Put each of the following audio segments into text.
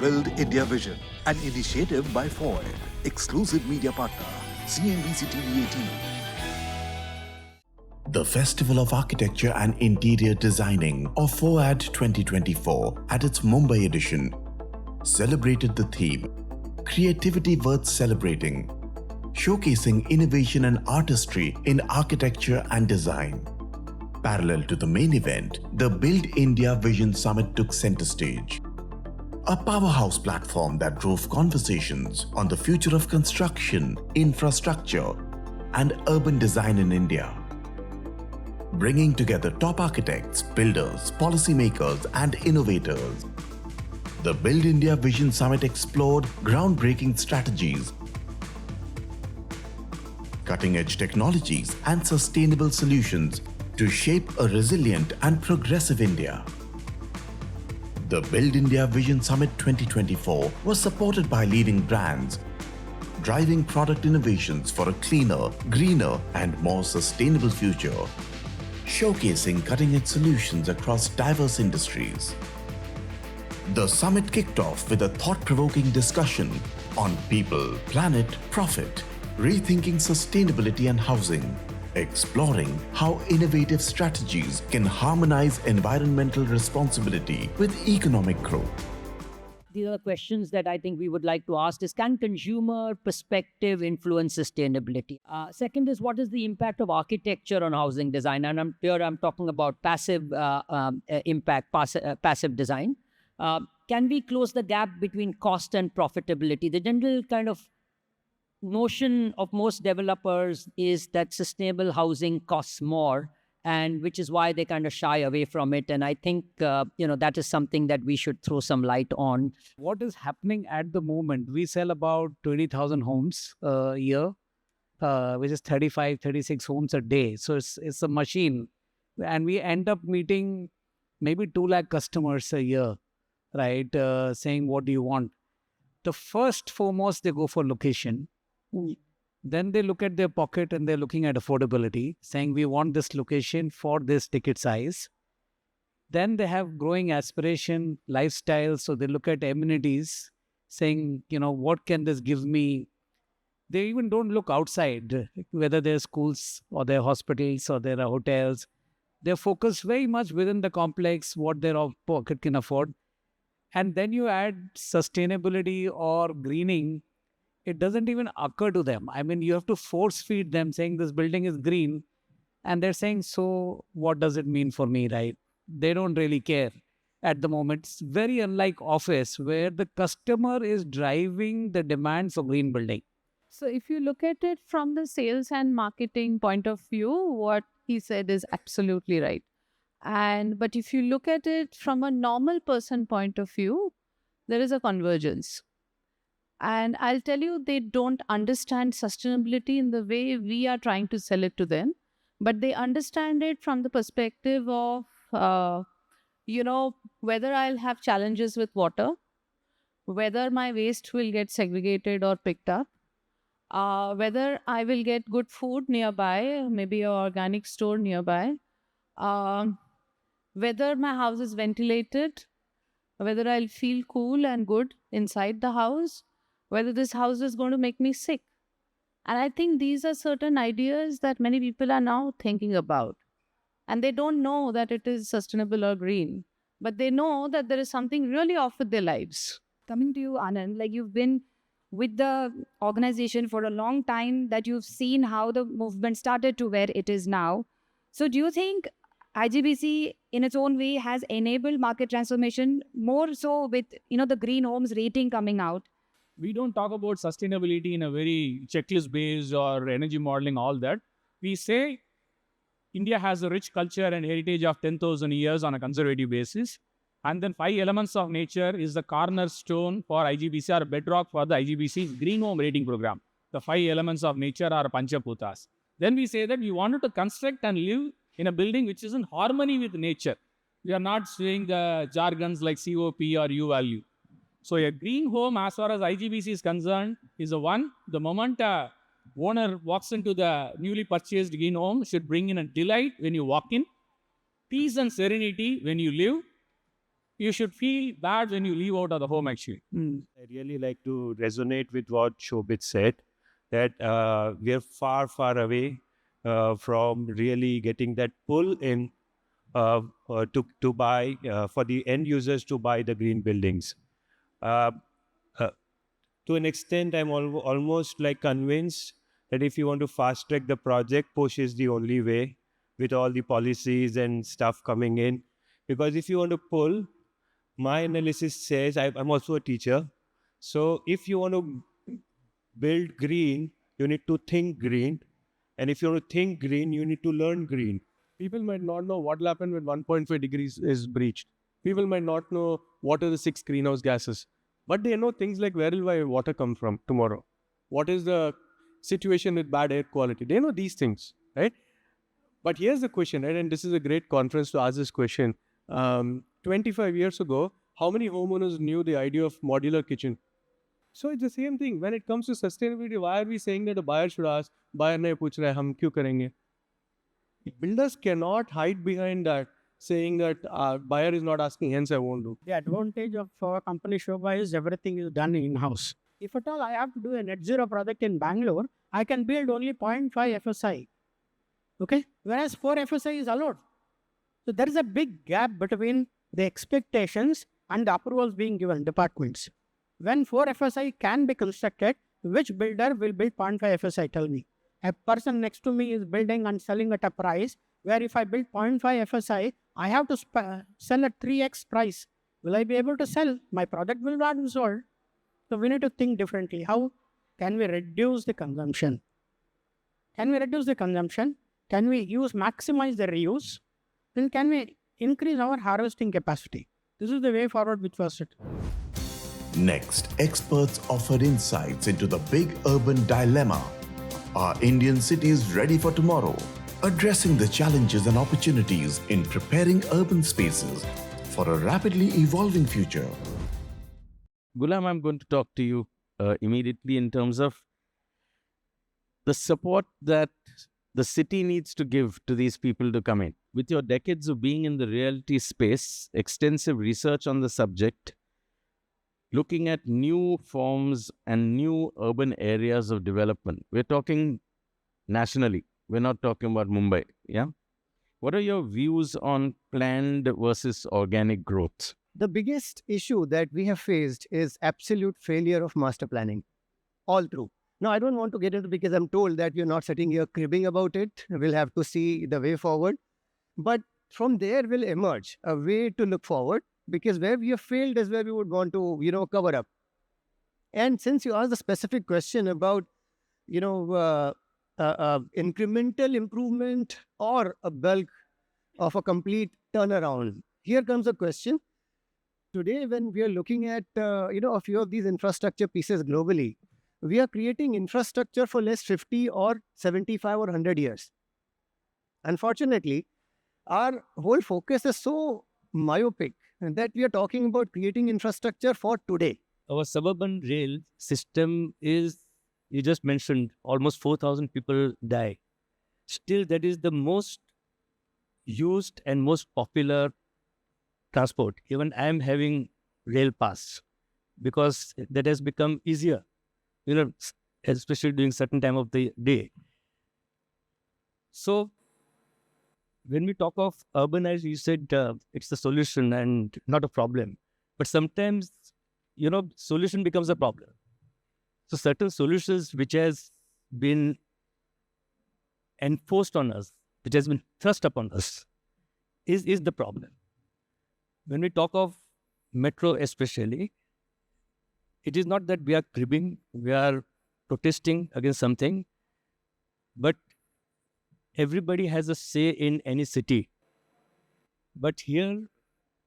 Build India Vision, an initiative by FOAID. Exclusive media partner, CNBC-TV18. The Festival of Architecture and Interior Designing, or FOAID 2024, at its Mumbai edition, celebrated the theme, Creativity Worth Celebrating, showcasing innovation and artistry in architecture and design. Parallel to the main event, the Build India Vision Summit took center stage, a powerhouse platform that drove conversations on the future of construction, infrastructure, and urban design in India. Bringing together top architects, builders, policymakers, and innovators, the Build India Vision Summit explored groundbreaking strategies, cutting-edge technologies, and sustainable solutions to shape a resilient and progressive India. The Build India Vision Summit 2024 was supported by leading brands, driving product innovations for a cleaner, greener, and more sustainable future, showcasing cutting-edge solutions across diverse industries. The summit kicked off with a thought-provoking discussion on people, planet, profit, rethinking sustainability and housing, exploring how innovative strategies can harmonize environmental responsibility with economic growth. The other questions that I think we would like to ask is, can consumer perspective influence sustainability? Second is, what is the impact of architecture on housing design? And I'm talking about passive impact, passive design. Can we close the gap between cost and profitability? The general kind of notion of most developers is that sustainable housing costs more, and which is why they kind of shy away from it. And I think, that is something that we should throw some light on. What is happening at the moment, we sell about 20,000 homes a year, which is 35, 36 homes a day. So it's a machine. And we end up meeting maybe 2 lakh customers a year, right? Saying, what do you want? The first foremost, they go for location. Then they look at their pocket and they're looking at affordability, saying we want this location for this ticket size. Then they have growing aspiration, lifestyle. So they look at amenities, saying, what can this give me? They even don't look outside, whether they're schools or they're hospitals or there are hotels. They're focused very much within the complex, what their pocket can afford. And then you add sustainability or greening, it doesn't even occur to them. I mean, you have to force feed them saying this building is green. And they're saying, so what does it mean for me, right? They don't really care at the moment. It's very unlike office where the customer is driving the demand for green building. So if you look at it from the sales and marketing point of view, what he said is absolutely right. But if you look at it from a normal person point of view, there is a convergence. And I'll tell you, they don't understand sustainability in the way we are trying to sell it to them, but they understand it from the perspective of, whether I'll have challenges with water, whether my waste will get segregated or picked up, whether I will get good food nearby, maybe an organic store nearby, whether my house is ventilated, whether I'll feel cool and good inside the house, whether this house is going to make me sick. And I think these are certain ideas that many people are now thinking about. And they don't know that it is sustainable or green, but they know that there is something really off with their lives. Coming to you, Anand, like you've been with the organization for a long time, that you've seen how the movement started to where it is now. So do you think IGBC in its own way has enabled market transformation more so with, the green homes rating coming out? We don't talk about sustainability in a very checklist-based or energy modeling, all that. We say India has a rich culture and heritage of 10,000 years on a conservative basis. And then 5 elements of nature is the cornerstone for IGBC, or bedrock for the IGBC's Green Home Rating Program. The 5 elements of nature are Panchaputas. Then we say that we wanted to construct and live in a building which is in harmony with nature. We are not saying the jargons like COP or U value. So a green home, as far as IGBC is concerned, is the moment a owner walks into the newly purchased green home, should bring in a delight when you walk in, peace and serenity when you live. you should feel bad when you leave out of the home actually. I really like to resonate with what Shobit said, that we are far, far away from really getting that pull in to buy, for the end users to buy the green buildings. To an extent, I'm almost like convinced that if you want to fast track the project, push is the only way with all the policies and stuff coming in. Because if you want to pull, my analysis says, I'm also a teacher. So if you want to build green, you need to think green. And if you want to think green, you need to learn green. People might not know what will happen when 1.5 degrees is breached. People might not know what are the 6 greenhouse gases. But they know things like where will my water come from tomorrow? What is the situation with bad air quality? They know these things, right? But here's the question, right? And this is a great conference to ask this question. 25 years ago, how many homeowners knew the idea of modular kitchen? So it's the same thing. When it comes to sustainability, why are we saying that a buyer should ask, buyer nahi puch raha hai, hum kyun karenge? Builders cannot hide behind that, saying that buyer is not asking, hence I won't do. The advantage of our company Shobha is everything is done in-house. If at all I have to do a net zero project in Bangalore, I can build only 0.5 FSI. Okay? Whereas 4 FSI is allowed. So there is a big gap between the expectations and the approvals being given departments. When 4 FSI can be constructed, which builder will build 0.5 FSI? Tell me. A person next to me is building and selling at a price where if I build 0.5 FSI, I have to sell at 3x price. Will I be able to sell? My product will not be sold. So we need to think differently. How can we reduce the consumption? Can we reduce the consumption? Can we maximize the reuse? Then can we increase our harvesting capacity? This is the way forward which was it. Next, experts offered insights into the big urban dilemma. Are Indian cities ready for tomorrow? Addressing the challenges and opportunities in preparing urban spaces for a rapidly evolving future. Gulam, I'm going to talk to you immediately in terms of the support that the city needs to give to these people to come in. With your decades of being in the realty space, extensive research on the subject, looking at new forms and new urban areas of development. We're talking nationally. We're not talking about Mumbai. Yeah. What are your views on planned versus organic growth? The biggest issue that we have faced is absolute failure of master planning, all through. Now, I don't want to get into because I'm told that we're not sitting here cribbing about it. We'll have to see the way forward. But from there will emerge a way to look forward, because where we have failed is where we would want to, cover up. And since you asked the specific question about, incremental improvement or a bulk of a complete turnaround, here comes a question. Today, when we are looking at, a few of these infrastructure pieces globally, we are creating infrastructure for less 50 or 75 or 100 years. Unfortunately, our whole focus is so myopic that we are talking about creating infrastructure for today. Our suburban rail system is, you just mentioned, almost 4,000 people die. Still, that is the most used and most popular transport. Even I am having rail pass because that has become easier, especially during certain time of the day. So, when we talk of urbanize, you said it's the solution and not a problem. But sometimes, solution becomes a problem. So certain solutions which has been enforced on us, which has been thrust upon us, is the problem. When we talk of metro especially, it is not that we are cribbing, we are protesting against something, but everybody has a say in any city. But here,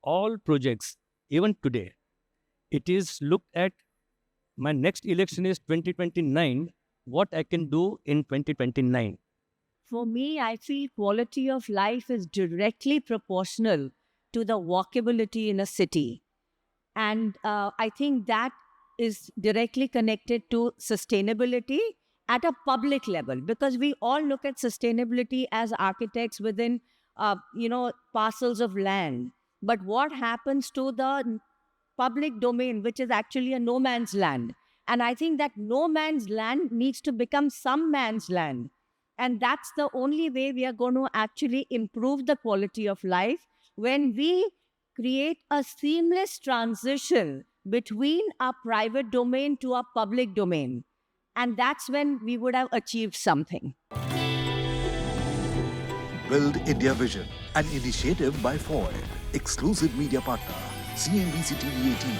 all projects, even today, it is looked at, my next election is 2029, what I can do in 2029. For me, I feel quality of life is directly proportional to the walkability in a city. And I think that is directly connected to sustainability at a public level, because we all look at sustainability as architects within, parcels of land. but what happens to the public domain, which is actually a no man's land. And I think that no man's land needs to become some man's land. And that's the only way we are going to actually improve the quality of life, when we create a seamless transition between our private domain to our public domain. And that's when we would have achieved something. Build India Vision, an initiative by FOAID. Exclusive media partner, CNBC-TV18.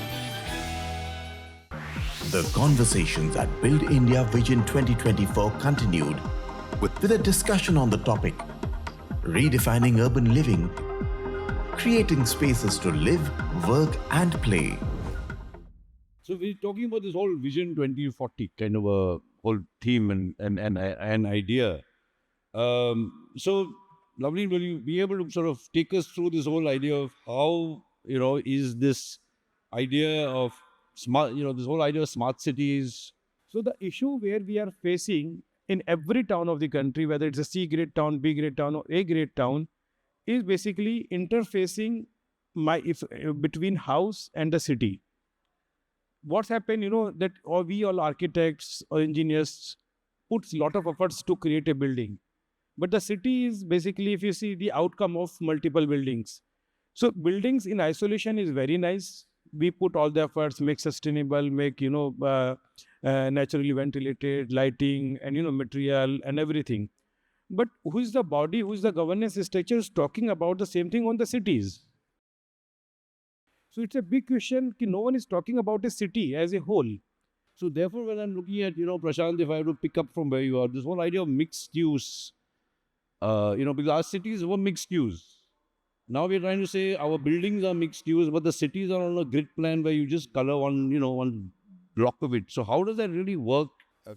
The conversations at Build India Vision 2024 continued with a discussion on the topic redefining urban living, creating spaces to live, work and play. So we're talking about this whole Vision 2040 kind of a whole theme and idea. So, Lovely, will you be able to sort of take us through this whole idea of how, is this idea of smart, this whole idea of smart cities? So the issue where we are facing in every town of the country, whether it's a C grade town, B grade town, or A grade town, is basically interfacing between house and the city. What's happened, that we all architects or engineers puts a lot of efforts to create a building. But the city is basically, if you see, the outcome of multiple buildings. So buildings in isolation is very nice. We put all the efforts, make sustainable, make, naturally ventilated, lighting, and, material and everything. But who is the body, who is the governance structure is talking about the same thing on the cities? So it's a big question. No one is talking about a city as a whole. So therefore, when I'm looking at, Prashant, if I have to pick up from where you are, this whole idea of mixed use, because our cities were mixed use. Now we're trying to say our buildings are mixed use, but the cities are on a grid plan where you just color one block of it. So how does that really work?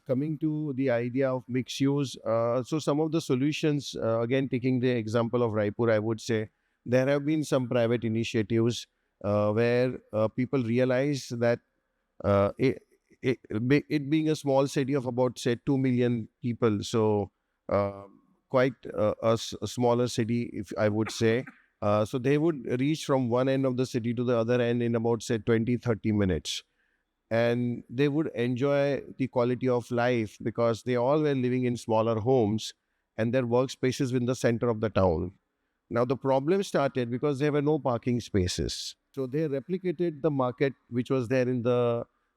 Coming to the idea of mixed use, so some of the solutions, again, taking the example of Raipur, I would say, there have been some private initiatives where people realize that it being a small city of about, say, 2 million people, so quite a smaller city, if I would say. So they would reach from one end of the city to the other end in about, say, 20-30 minutes. And they would enjoy the quality of life because they all were living in smaller homes and their workspaces in the center of the town. Now, the problem started because there were no parking spaces. So they replicated the market which was there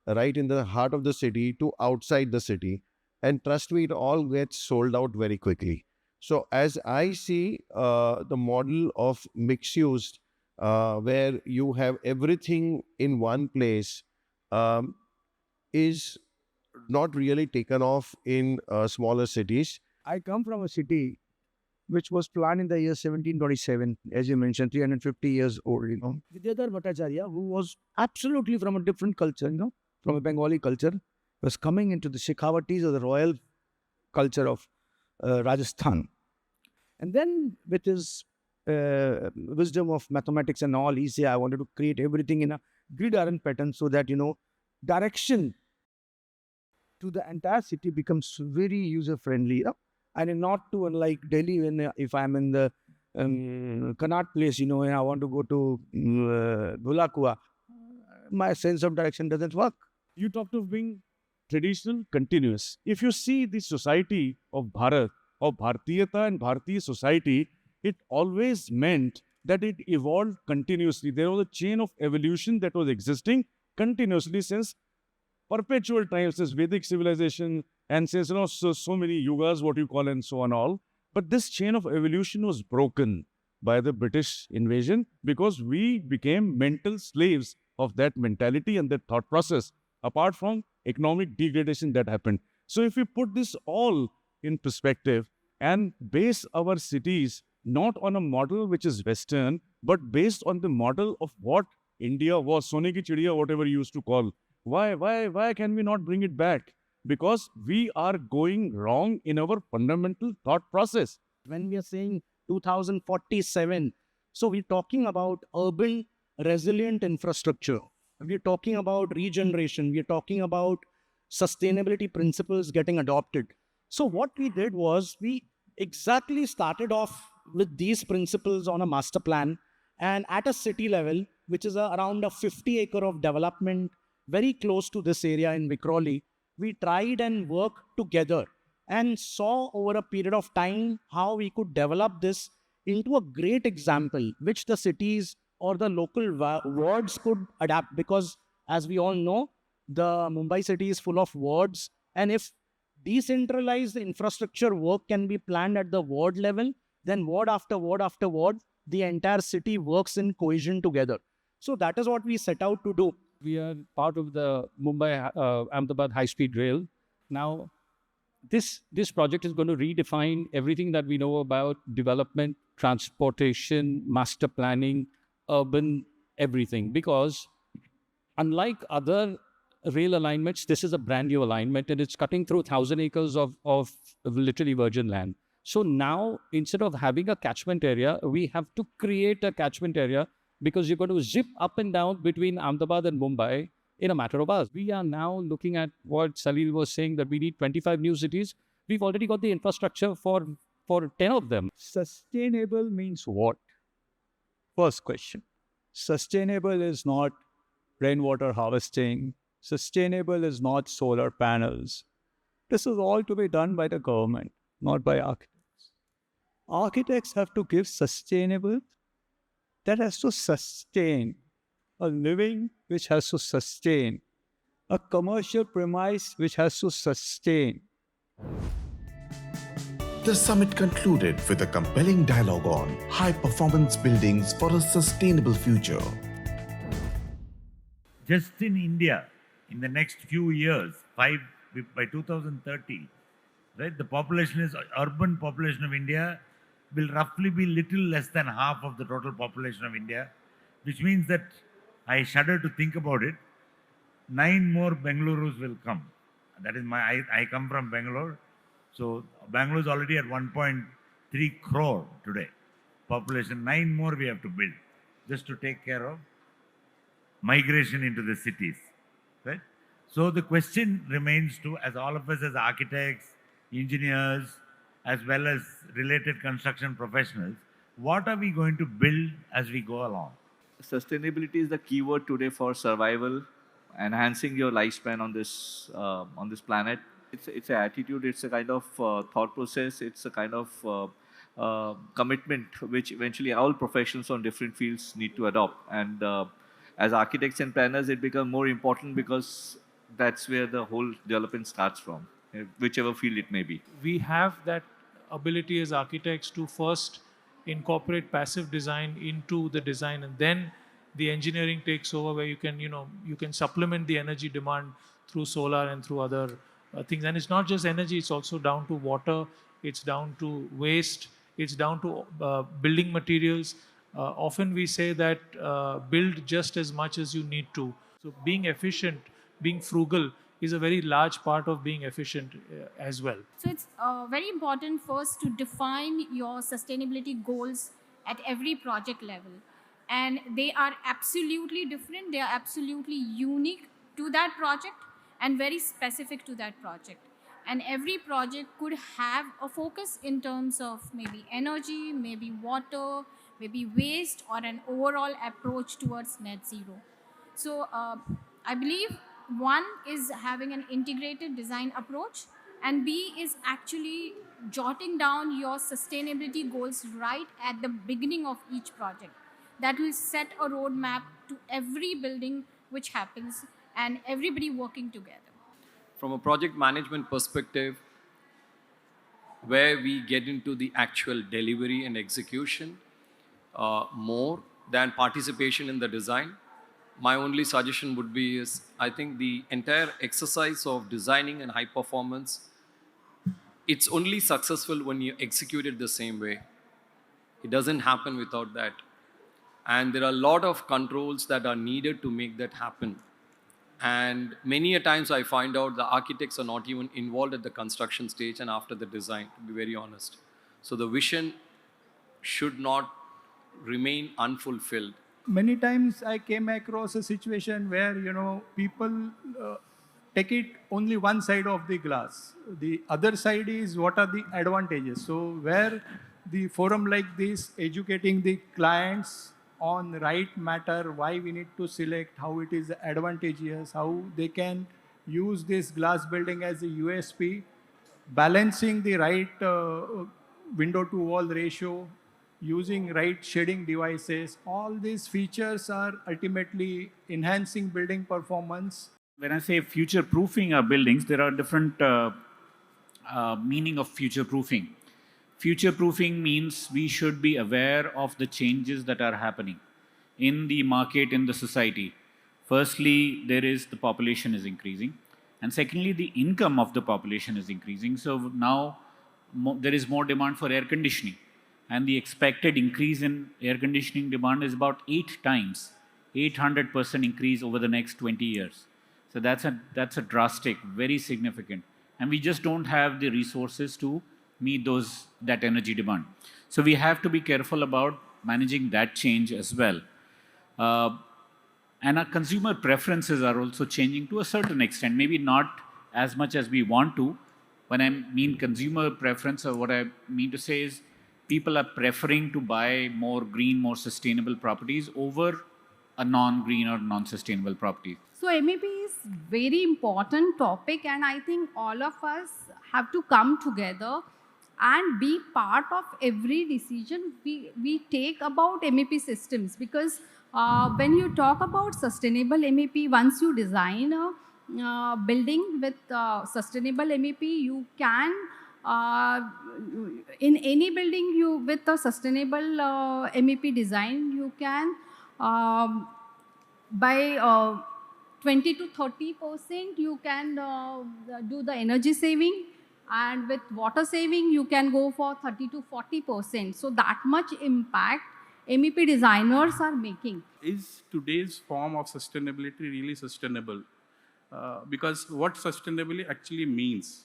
right in the heart of the city to outside the city. And trust me, it all gets sold out very quickly. So as I see the model of mixed use, where you have everything in one place, is not really taken off in smaller cities. I come from a city which was planned in the year 1727, as you mentioned, 350 years old, Vidyadhar Bhattacharya, who was absolutely from a different culture, from a Bengali culture, was coming into the Shekhavatis or the royal culture of Rajasthan. And then with his wisdom of mathematics and all, he said, I wanted to create everything in a grid iron pattern so that, direction to the entire city becomes very user-friendly. And not to, unlike Delhi, when if I'm in the Connaught Place, and I want to go to Dhulakua, my sense of direction doesn't work. You talked of being traditional, continuous. If you see the society of Bharat, of Bhartiyata and Bharatiya society, it always meant that it evolved continuously. There was a chain of evolution that was existing continuously since perpetual times, since Vedic civilization and since, so many yugas, what you call, and so on all. But this chain of evolution was broken by the British invasion because we became mental slaves of that mentality and that thought process, apart from economic degradation that happened. So if we put this all in perspective and base our cities not on a model which is Western, but based on the model of what India was, Sone ki Chidiya, whatever you used to call. Why can we not bring it back? Because we are going wrong in our fundamental thought process. When we are saying 2047, so we're talking about urban resilient infrastructure. We're talking about regeneration. We're talking about sustainability principles getting adopted. So what we did was we exactly started off with these principles on a master plan. And at a city level, which is around a 50 acre of development, very close to this area in Vikhroli, we tried and worked together and saw over a period of time how we could develop this into a great example, which the cities or the local wards could adapt. Because as we all know, the Mumbai city is full of wards. And if decentralized infrastructure work can be planned at the ward level, then ward after ward after ward, the entire city works in cohesion together. So that is what we set out to do. We are part of the Mumbai-Ahmedabad high-speed rail. Now, this project is going to redefine everything that we know about development, transportation, master planning, urban, everything. Because unlike other rail alignments, this is a brand new alignment, and it's cutting through 1,000 acres of literally virgin land. So now, instead of having a catchment area, we have to create a catchment area, because you're going to zip up and down between Ahmedabad and Mumbai in a matter of hours. We are now looking at what Salil was saying, that we need 25 new cities. We've already got the infrastructure for 10 of them. Sustainable means what? First question. Sustainable is not rainwater harvesting. Sustainable is not solar panels. This is all to be done by the government, not by architects. Architects have to give sustainable, that has to sustain a living, which has to sustain a commercial premise, which has to sustain. The summit concluded with a compelling dialogue on high-performance buildings for a sustainable future. Just in India, in the next few years, by 2030, right, the urban population of India will roughly be little less than half of the total population of India, which means that, I shudder to think about it, 9 more Bengalurus will come. That is I come from Bangalore. So Bangalore is already at 1.3 crore today. Population, 9 more we have to build just to take care of migration into the cities, right? So the question remains to, as all of us as architects, engineers, as well as related construction professionals, what are we going to build as we go along? Sustainability is the keyword today for survival, enhancing your lifespan on this planet. It's an attitude, it's a kind of thought process, it's a kind of commitment which eventually all professions on different fields need to adopt. And as architects and planners, it becomes more important, because that's where the whole development starts from, whichever field it may be. We have that ability as architects to first incorporate passive design into the design, and then the engineering takes over, where you can supplement the energy demand through solar and through other things. And it's not just energy, it's also down to water, it's down to waste, it's down to building materials. Often we say that build just as much as you need to. So being efficient, being frugal is a very large part of being efficient as well. So it's very important first to define your sustainability goals at every project level. And they are absolutely different, they are absolutely unique to that project and very specific to that project. And every project could have a focus in terms of maybe energy, maybe water, maybe waste, or an overall approach towards net zero. So I believe one is having an integrated design approach, and B is actually jotting down your sustainability goals right at the beginning of each project. That will set a roadmap to every building which happens and everybody working together. From a project management perspective, where we get into the actual delivery and execution more than participation in the design, my only suggestion would be is, I think the entire exercise of designing and high performance, it's only successful when you execute it the same way. It doesn't happen without that. And there are a lot of controls that are needed to make that happen. And many a times I find out the architects are not even involved at the construction stage and after the design, to be very honest. So the vision should not remain unfulfilled. Many times I came across a situation where, people take it only one side of the glass. The other side is what are the advantages. So where the forum like this, educating the clients on right matter, why we need to select, how it is advantageous, how they can use this glass building as a USP, balancing the right window to wall ratio, using right shading devices. All these features are ultimately enhancing building performance. When I say future proofing our buildings, there are different meaning of future proofing. Future proofing means we should be aware of the changes that are happening in the market, in the society. Firstly, the population is increasing. And secondly, the income of the population is increasing. So now there is more demand for air conditioning. And the expected increase in air conditioning demand is about 8 times, 800% increase over the next 20 years. So that's a drastic, very significant. And we just don't have the resources to meet that energy demand. So we have to be careful about managing that change as well. And our consumer preferences are also changing to a certain extent, maybe not as much as we want to. When I mean consumer preference, or what I mean to say is people are preferring to buy more green, more sustainable properties over a non-green or non-sustainable property. So MEP is very important topic, and I think all of us have to come together and be part of every decision we take about MEP systems, because when you talk about sustainable MEP, once you design a building with sustainable MEP, you can, in any building with a sustainable MEP design, you can by 20 to 30% you can do the energy saving, and with water saving you can go for 30 to 40%. So that much impact MEP designers are making. Is today's form of sustainability really sustainable? Because what sustainability actually means,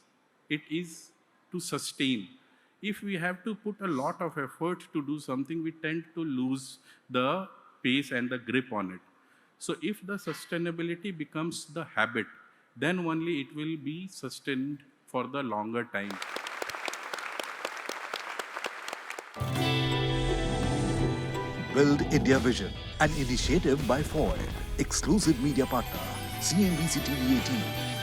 it is to sustain. If we have to put a lot of effort to do something, we tend to lose the pace and the grip on it. So if the sustainability becomes the habit, then only it will be sustained for the longer time. Build India Vision, an initiative by FOAID. Exclusive media partner, CNBC-TV18.